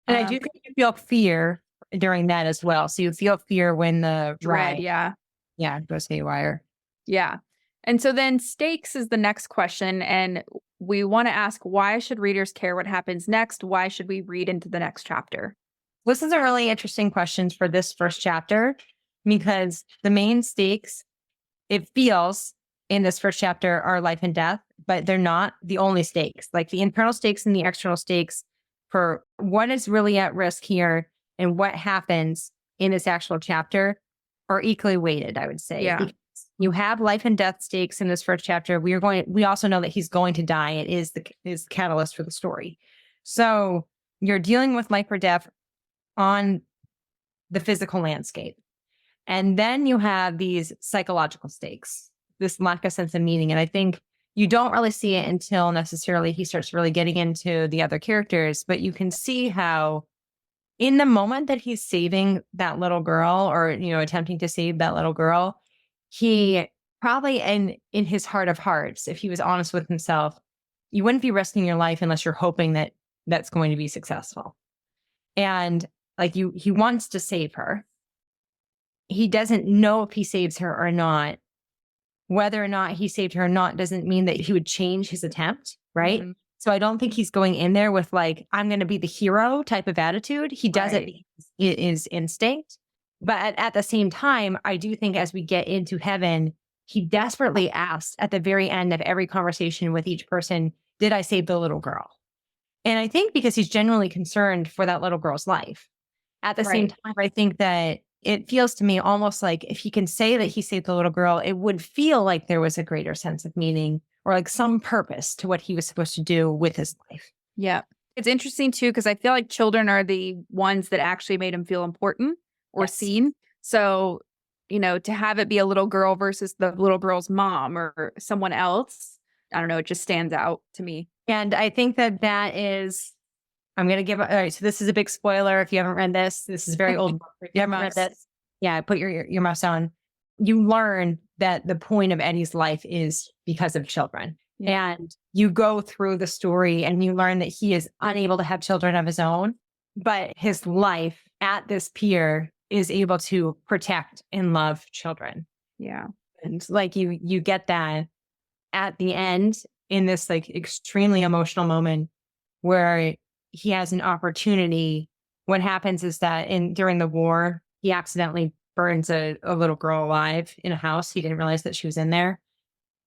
and I do think you feel fear during that as well. So you feel fear when the dread, goes haywire. Yeah. And so then stakes is the next question. And we want to ask, why should readers care what happens next? Why should we read into the next chapter? This is a really interesting question for this first chapter, because the main stakes, it feels in this first chapter, are life and death, but they're not the only stakes. Like the internal stakes and the external stakes for what is really at risk here and what happens in this actual chapter are equally weighted, I would say. Yeah. Because you have life and death stakes in this first chapter. We also know that he's going to die. It is the catalyst for the story. So you're dealing with life or death on the physical landscape. And then you have these psychological stakes, this lack of sense of meaning. And I think you don't really see it until necessarily he starts really getting into the other characters, but you can see how in the moment that he's saving that little girl or, attempting to save that little girl, he probably in his heart of hearts, if he was honest with himself, you wouldn't be risking your life unless you're hoping that that's going to be successful. And like he wants to save her. He doesn't know if he saves her or not. Whether or not he saved her or not doesn't mean that he would change his attempt, right? Mm-hmm. So I don't think he's going in there with like, I'm going to be the hero type of attitude. He does it is instinct. But at the same time, I do think as we get into heaven, he desperately asks at the very end of every conversation with each person, did I save the little girl? And I think because he's genuinely concerned for that little girl's life. At the same time, I think that it feels to me almost like if he can say that he saved the little girl, it would feel like there was a greater sense of meaning or like some purpose to what he was supposed to do with his life. Yeah. It's interesting too, because I feel like children are the ones that actually made him feel important or seen. So, to have it be a little girl versus the little girl's mom or someone else, I don't know, it just stands out to me. And I think that is, I'm going to all right, so this is a big spoiler. If you haven't read this, this is very old. If you haven't read this, put your mouse on. You learn that the point of Eddie's life is because of children. Yeah. And you go through the story and you learn that he is unable to have children of his own, but his life at this pier is able to protect and love children. Yeah. And like you get that at the end in this like extremely emotional moment where he has an opportunity. What happens is that during the war, he accidentally burns a little girl alive in a house. He didn't realize that she was in there.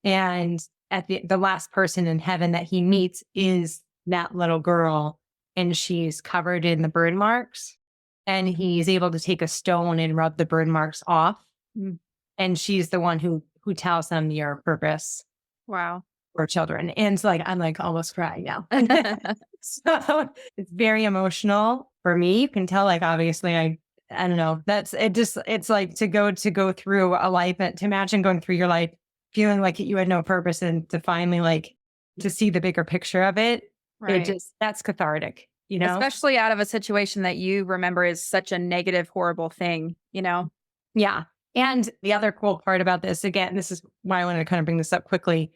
And at the last person in heaven that he meets is that little girl, and she's covered in the burn marks. And he's able to take a stone and rub the burn marks off. Mm. And she's the one who tells them your purpose. Wow. For children. And it's like, I'm like almost crying now. So it's very emotional for me. You can tell, like, obviously I don't know. It's like to go through a life, to imagine going through your life, feeling like you had no purpose, and to finally like to see the bigger picture of it. Right. That's cathartic, especially out of a situation that you remember is such a negative, horrible thing, Yeah. And the other cool part about this, again, this is why I wanted to kind of bring this up quickly,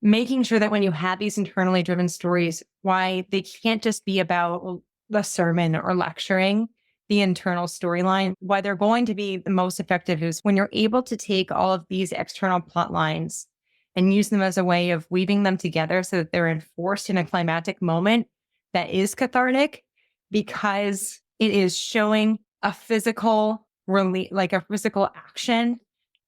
making sure that when you have these internally driven stories, why they can't just be about the sermon or lecturing the internal storyline. Why they're going to be the most effective is when you're able to take all of these external plot lines and use them as a way of weaving them together so that they're enforced in a climactic moment that is cathartic, because it is showing a physical like a physical action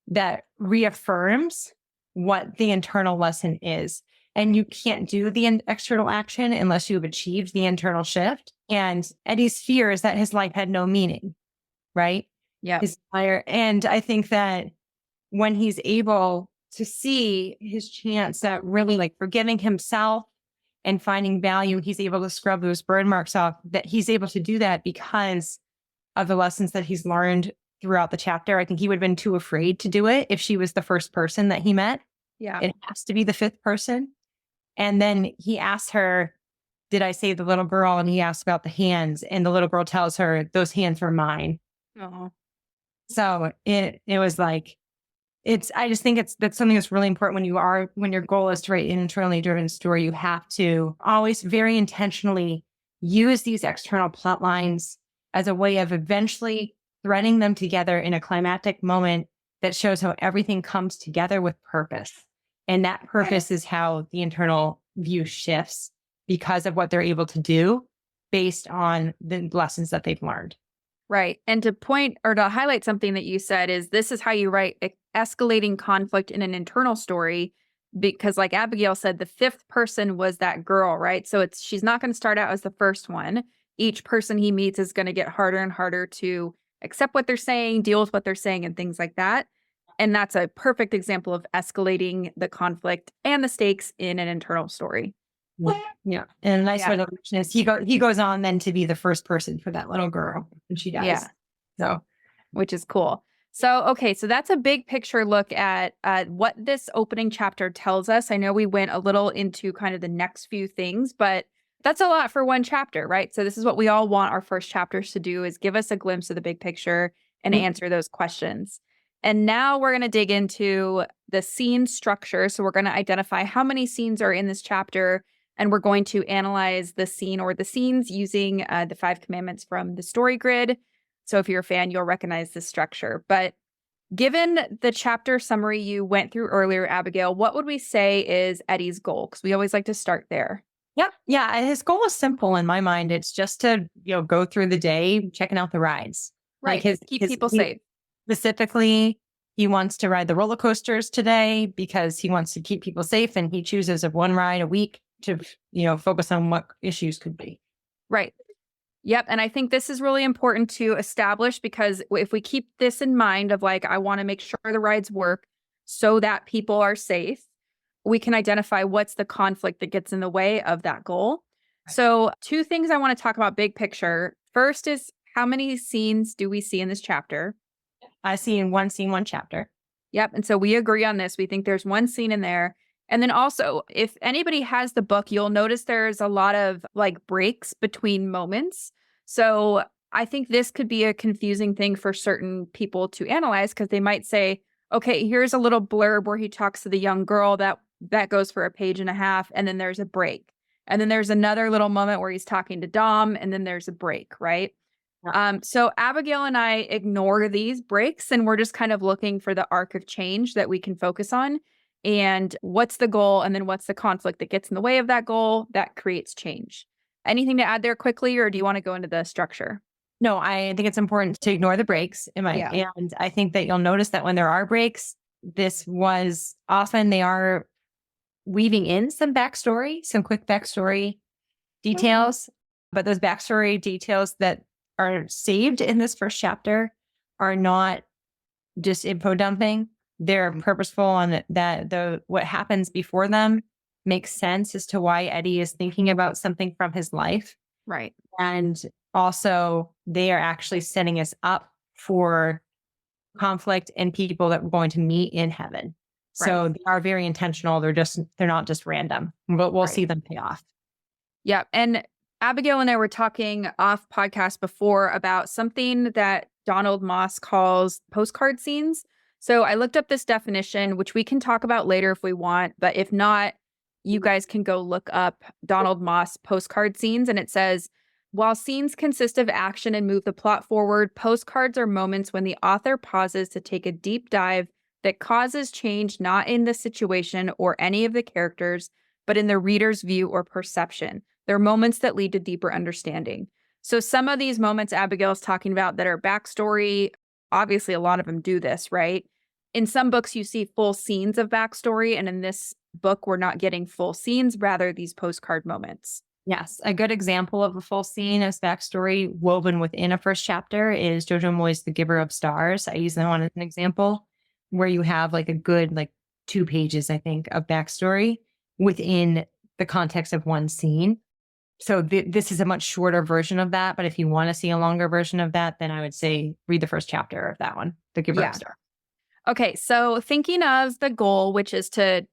that reaffirms what the internal lesson is. And you can't do the external action unless you've achieved the internal shift. And Eddie's fear is that his life had no meaning, right? Yeah. His fire. And I think that when he's able to see his chance at really like forgiving himself and finding value, he's able to scrub those burn marks off, that he's able to do that because of the lessons that he's learned throughout the chapter. I think he would have been too afraid to do it if she was the first person that he met. Yeah. It has to be the fifth person. And then he asks her, did I save the little girl? And he asks about the hands, and the little girl tells her, those hands were mine. Oh. So it was like, I just think that's something that's really important when your goal is to write an internally driven story. You have to always very intentionally use these external plot lines as a way of eventually threading them together in a climactic moment that shows how everything comes together with purpose. And that purpose is how the internal view shifts because of what they're able to do based on the lessons that they've learned. Right. And to highlight something that you said is this is how you write escalating conflict in an internal story, because like Abigail said, the fifth person was that girl, right? So she's not going to start out as the first one. Each person he meets is going to get harder and harder to accept what they're saying, deal with what they're saying, and things like that. And that's a perfect example of escalating the conflict and the stakes in an internal story. Yeah. And a nice way to mention is he goes on then to be the first person for that little girl when she dies. Yeah. So, which is cool. So, okay, so that's a big picture look at what this opening chapter tells us. I know we went a little into kind of the next few things, but that's a lot for one chapter, right? So this is what we all want our first chapters to do, is give us a glimpse of the big picture and Mhm. answer those questions. And now we're going to dig into the scene structure. So we're going to identify how many scenes are in this chapter, and we're going to analyze the scene or the scenes using the 5 commandments from the story grid. So if you're a fan, you'll recognize this structure. But given the chapter summary you went through earlier, Abigail, what would we say is Eddie's goal? Because we always like to start there. Yep. Yeah. His goal is simple in my mind. It's just to, go through the day, checking out the rides. Right. Keep people he- safe. Specifically, he wants to ride the roller coasters today because he wants to keep people safe, and he chooses of one ride a week to, focus on what issues could be. Right. Yep. And I think this is really important to establish, because if we keep this in mind of like, I want to make sure the rides work so that people are safe, we can identify what's the conflict that gets in the way of that goal. Right. So 2 things I want to talk about big picture. First is, how many scenes do we see in this chapter? I see in one scene, one chapter. Yep. And so we agree on this. We think there's one scene in there. And then also, if anybody has the book, you'll notice there's a lot of like breaks between moments. So I think this could be a confusing thing for certain people to analyze, because they might say, okay, here's a little blurb where he talks to the young girl that goes for a page and a half, and then there's a break. And then there's another little moment where he's talking to Dom, and then there's a break, right? So Abigail and I ignore these breaks, and we're just kind of looking for the arc of change that we can focus on. And what's the goal? And then what's the conflict that gets in the way of that goal that creates change? Anything to add there quickly, or do you want to go into the structure? No, I think it's important to ignore the breaks. And I think that you'll notice that when there are breaks, this was often they are weaving in some backstory, some quick backstory details, but those backstory details that are saved in this first chapter are not just info dumping. They're purposeful on that what happens before them makes sense as to why Eddie is thinking about something from his life. Right. And also they are actually setting us up for conflict and people that we're going to meet in heaven. So they are very intentional. They're not just random, but we'll see them pay off. Yeah. And Abigail and I were talking off podcast before about something that Donald Maass calls postcard scenes. So I looked up this definition, which we can talk about later if we want, but if not, you guys can go look up Donald Maass postcard scenes. And it says, while scenes consist of action and move the plot forward, postcards are moments when the author pauses to take a deep dive that causes change not in the situation or any of the characters, but in the reader's view or perception. They're moments that lead to deeper understanding. So some of these moments Abigail's talking about that are backstory, obviously a lot of them do this, right? In some books, you see full scenes of backstory. And in this book, we're not getting full scenes, rather these postcard moments. Yes. A good example of a full scene as backstory woven within a first chapter is Jojo Moyes' The Giver of Stars. I use that one as an example where you have like a good 2 pages, I think, of backstory within the context of one scene. So this is a much shorter version of that. But if you want to see a longer version of that, then I would say read the first chapter of that one, The Giver of Stars. Okay. So thinking of the goal, which is to,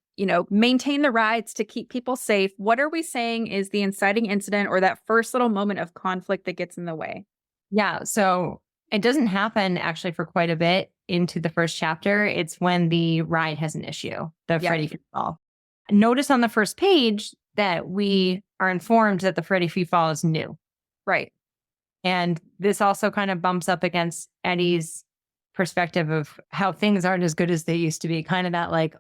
maintain the rides to keep people safe, what are we saying is the inciting incident or that first little moment of conflict that gets in the way? Yeah. So it doesn't happen actually for quite a bit into the first chapter. It's when the ride has an issue, the Freddy Free Fall. Notice on the first page that we are informed that the Freddy Free Fall is new. Right. And this also kind of bumps up against Eddie's perspective of how things aren't as good as they used to be. Kind of that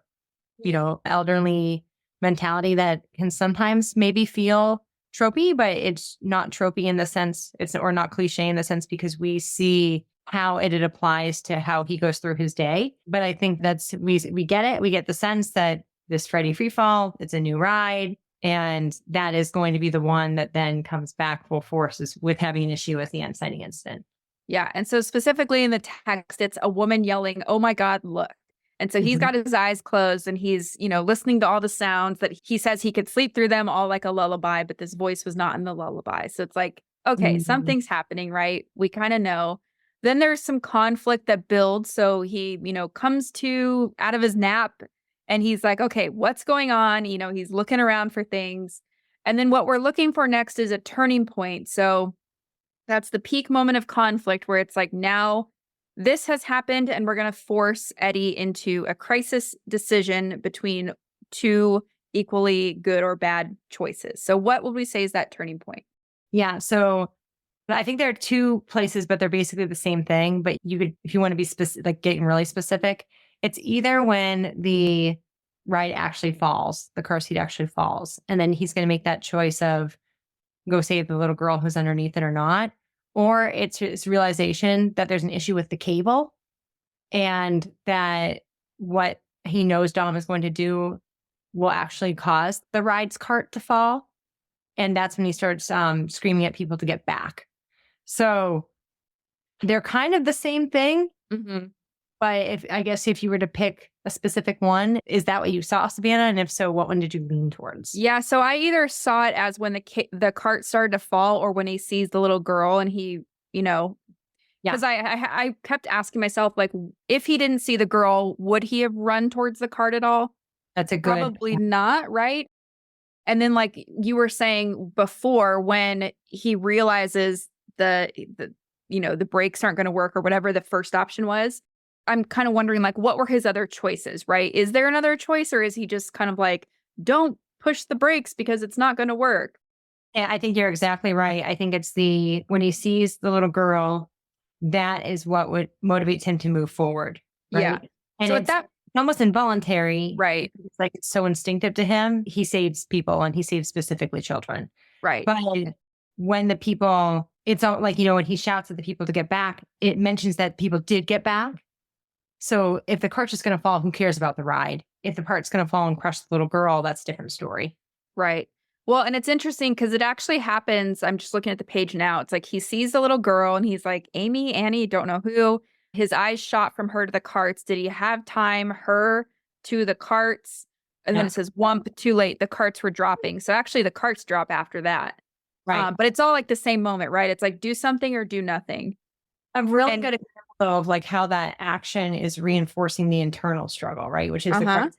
elderly mentality that can sometimes maybe feel tropey, but it's not tropey in the sense or not cliche in the sense because we see how it applies to how he goes through his day. But I think we get it. We get the sense that this Freddy Free Fall, it's a new ride. And that is going to be the one that then comes back full force with having an issue with the inciting incident. Yeah. And so specifically in the text, it's a woman yelling, "Oh my God, look." And so he's got his eyes closed and he's, listening to all the sounds that he says he could sleep through them all like a lullaby, but this voice was not in the lullaby. So it's like, okay, something's happening, right? We kind of know. Then there's some conflict that builds. So he, comes to out of his nap and he's like, okay, what's going on? He's looking around for things. And then what we're looking for next is a turning point. So that's the peak moment of conflict where it's like, now this has happened and we're going to force Eddie into a crisis decision between two equally good or bad choices. So what would we say is that turning point? Yeah. So I think there are two places, but they're basically the same thing. But you could, if you want to be specific, like getting really specific, it's either when the ride actually falls, the car seat actually falls, and then he's going to make that choice of go save the little girl who's underneath it or not. Or it's his realization that there's an issue with the cable and that what he knows Dom is going to do will actually cause the ride's cart to fall. And that's when he starts screaming at people to get back. So they're kind of the same thing. Mm-hmm. But if you were to pick a specific one, is that what you saw, Savannah? And if so, what one did you lean towards? Yeah, so I either saw it as when the cart started to fall, or when he sees the little girl and he, because I kept asking myself, like, if he didn't see the girl, would he have run towards the cart at all? That's a good. Probably not, right? And then, like you were saying before, when he realizes the brakes aren't going to work or whatever the first option was, I'm kind of wondering, like, what were his other choices, right? Is there another choice, or is he just kind of like, don't push the brakes because it's not going to work? Yeah, I think you're exactly right. I think it's when he sees the little girl, that is what would motivate him to move forward. Right? Yeah. And so it's almost involuntary. Right. It's like it's so instinctive to him. He saves people, and he saves specifically children. Right. But when the people, it's all like, when he shouts at the people to get back, it mentions that people did get back. So if the cart's just going to fall, who cares about the ride? If the part's going to fall and crush the little girl, that's a different story. Right. Well, and it's interesting because it actually happens. I'm just looking at the page now. It's like he sees the little girl and he's like, Amy, Annie, don't know who. His eyes shot from her to the carts. Did he have time? Her to the carts. And then it says, whump, too late. The carts were dropping. So actually the carts drop after that. Right. But it's all like the same moment, right? It's like do something or do nothing. A really good example of like how that action is reinforcing the internal struggle, right? Which is the crisis.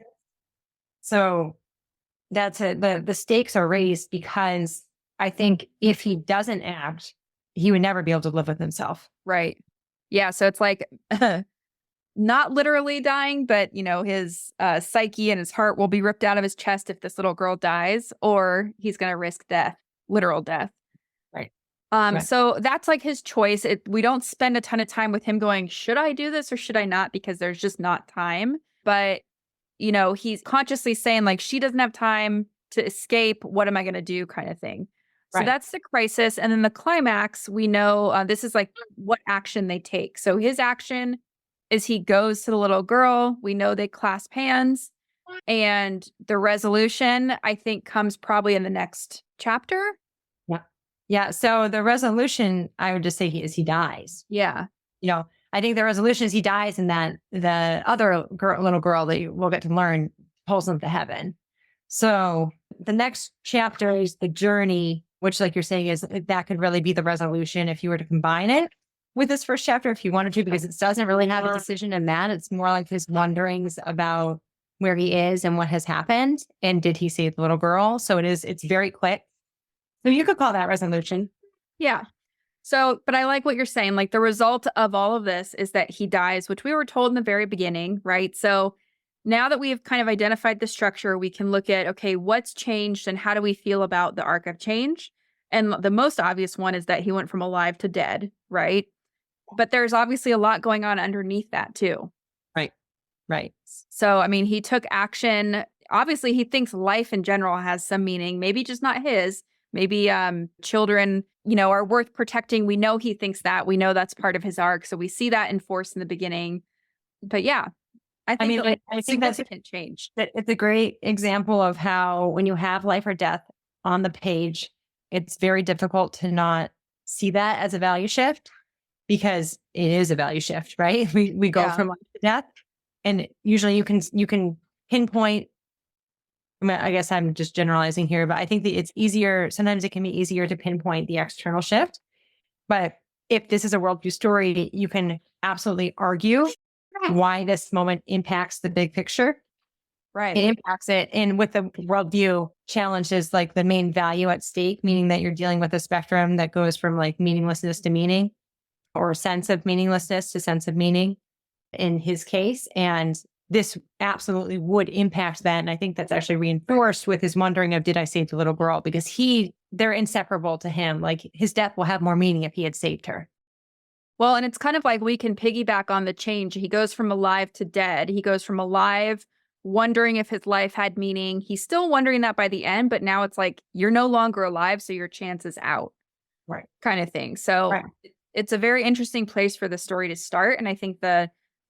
So that's the stakes are raised because I think if he doesn't act, he would never be able to live with himself. Right. Yeah. So it's like not literally dying, but his psyche and his heart will be ripped out of his chest if this little girl dies, or he's going to risk death, literal death. Right. So that's like his choice. We don't spend a ton of time with him going, should I do this or should I not? Because there's just not time. But, he's consciously saying, like, she doesn't have time to escape. What am I going to do, kind of thing. So that's the crisis. And then the climax, we know this is like what action they take. So his action is he goes to the little girl. We know they clasp hands. And the resolution, I think, comes probably in the next chapter. Yeah. So the resolution, I would just say, is he dies. Yeah. I think the resolution is he dies, and that the other little girl that we'll get to learn pulls him to heaven. So the next chapter is the journey, which, like you're saying, is that could really be the resolution if you were to combine it with this first chapter, if you wanted to, because it doesn't really have a decision in that. It's more like his wonderings about where he is and what has happened, and did he save the little girl? So it's very quick. So you could call that resolution. Yeah. So, but I like what you're saying. Like, the result of all of this is that he dies, which we were told in the very beginning, right? So now that we've kind of identified the structure, we can look at, okay, what's changed and how do we feel about the arc of change? And the most obvious one is that he went from alive to dead, right? But there's obviously a lot going on underneath that too. Right. So, I mean, he took action. Obviously, he thinks life in general has some meaning, maybe just not his. Maybe children, are worth protecting. We know he thinks that. We know that's part of his arc. So we see that enforced in the beginning. But yeah, I think that's a change. It's a great example of how when you have life or death on the page, it's very difficult to not see that as a value shift, because it is a value shift, right? We go from life to death, and usually you can pinpoint. I guess I'm just generalizing here, but I think that it's easier. Sometimes it can be easier to pinpoint the external shift, but if this is a worldview story, you can absolutely argue why this moment impacts the big picture. Right. It impacts it. And with the worldview challenge is like the main value at stake, meaning that you're dealing with a spectrum that goes from like meaninglessness to meaning, or sense of meaninglessness to sense of meaning in his case. And this absolutely would impact that. And I think that's actually reinforced with his wondering of, did I save the little girl? Because they're inseparable to him. Like his death will have more meaning if he had saved her. Well, and it's kind of like we can piggyback on the change. He goes from alive to dead. He goes from alive, wondering if his life had meaning. He's still wondering that by the end, but now it's like, you're no longer alive, so your chance is out. Right. Kind of thing. So Right. It's a very interesting place for the story to start. And I think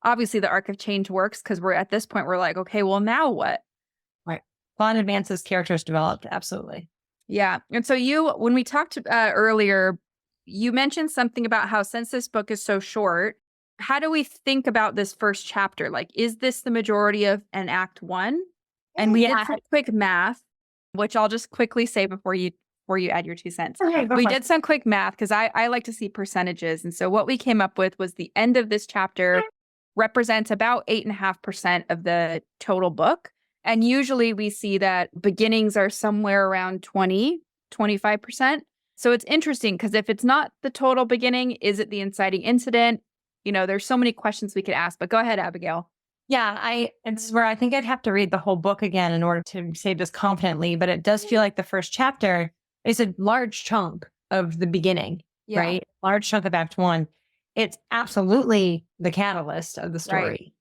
obviously the arc of change works because we're at this point, we're like, okay, well, now what? Right. Plot advances, characters developed. Absolutely. Yeah. And so when we talked earlier, you mentioned something about how since this book is so short, how do we think about this first chapter? Like, is this the majority of an act one? And we did some quick math, which I'll just quickly say before you add your 2 cents. Okay, we did some quick math because I like to see percentages. And so what we came up with was the end of this chapter represents about 8.5% of the total book. And usually we see that beginnings are somewhere around 25%. So it's interesting because if it's not the total beginning, is it the inciting incident? There's so many questions we could ask, but go ahead, Abigail. Yeah, this is where I think I'd have to read the whole book again in order to say this confidently, but it does feel like the first chapter is a large chunk of the beginning, right? Large chunk of Act 1. It's absolutely the catalyst of the story. Right.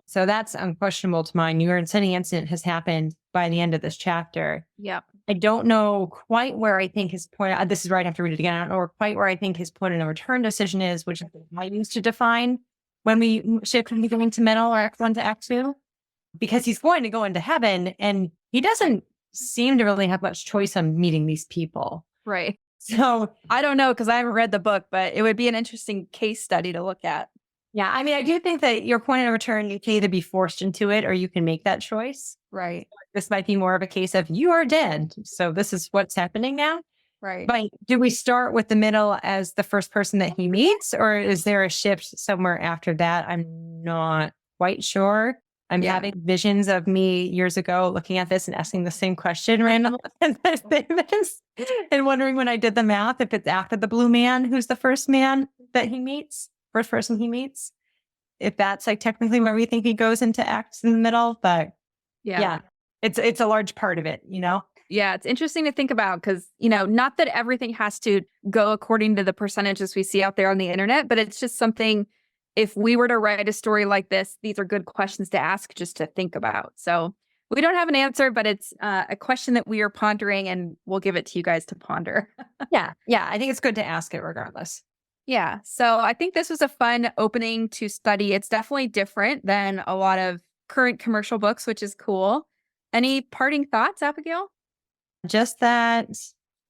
So that's unquestionable to mine. Your inciting incident has happened by the end of this chapter. Yep. I don't know quite where I think his point, this is where I'd have to read it again. I don't know quite where I think his point of no return decision is, which I used to define when we shift from beginning to middle or Act 1 to Act 2, because he's going to go into heaven and he doesn't seem to really have much choice on meeting these people. Right. So I don't know because I haven't read the book, but it would be an interesting case study to look at. Yeah, I mean, I do think that your point of no return, you can either be forced into it or you can make that choice. Right. This might be more of a case of you are dead. So this is what's happening now. Right. But do we start with the middle as the first person that he meets, or is there a shift somewhere after that? I'm not quite sure. I'm having visions of me years ago looking at this and asking the same question randomly and wondering when I did the math, if it's after the blue man, who's the first man that he meets, first person he meets, if that's like technically where we think he goes into acts in the middle. But yeah, it's a large part of it, Yeah, it's interesting to think about because, not that everything has to go according to the percentages we see out there on the internet, but it's just something, if we were to write a story like this, these are good questions to ask just to think about. So we don't have an answer, but it's a question that we are pondering and we'll give it to you guys to ponder. Yeah, I think it's good to ask it regardless. Yeah, so I think this was a fun opening to study. It's definitely different than a lot of current commercial books, which is cool. Any parting thoughts, Abigail? Just that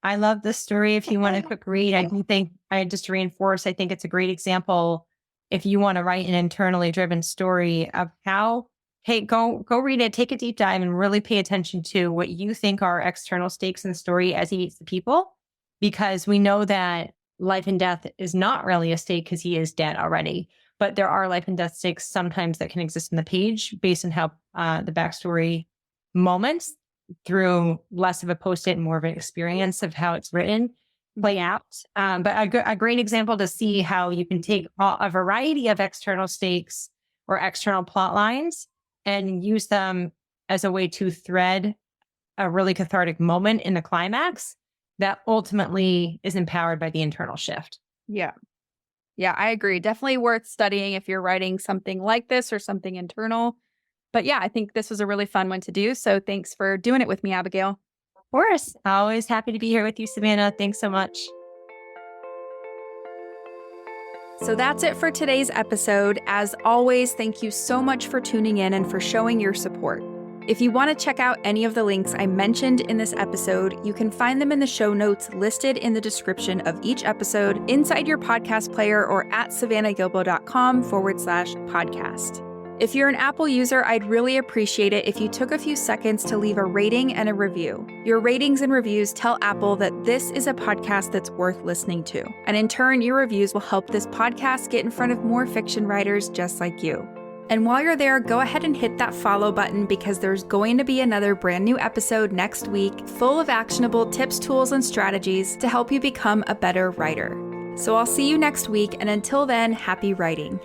I love this story. If you want a quick read, I do think I just reinforce, I think it's a great example if you want to write an internally driven story of how, hey, go read it, take a deep dive and really pay attention to what you think are external stakes in the story as he meets the people, because we know that life and death is not really a stake because he is dead already, but there are life and death stakes sometimes that can exist in the page based on how the backstory moments through less of a post-it and more of an experience of how it's written play out. But a great example to see how you can take a variety of external stakes or external plot lines and use them as a way to thread a really cathartic moment in the climax that ultimately is empowered by the internal shift. Yeah, I agree. Definitely worth studying if you're writing something like this or something internal. But yeah, I think this was a really fun one to do. So thanks for doing it with me, Abigail. Of course. Always happy to be here with you, Savannah. Thanks so much. So that's it for today's episode. As always, thank you so much for tuning in and for showing your support. If you want to check out any of the links I mentioned in this episode, you can find them in the show notes listed in the description of each episode inside your podcast player or at savannahgilbo.com/podcast. If you're an Apple user, I'd really appreciate it if you took a few seconds to leave a rating and a review. Your ratings and reviews tell Apple that this is a podcast that's worth listening to. And in turn, your reviews will help this podcast get in front of more fiction writers just like you. And while you're there, go ahead and hit that follow button because there's going to be another brand new episode next week full of actionable tips, tools, and strategies to help you become a better writer. So I'll see you next week, and until then, happy writing.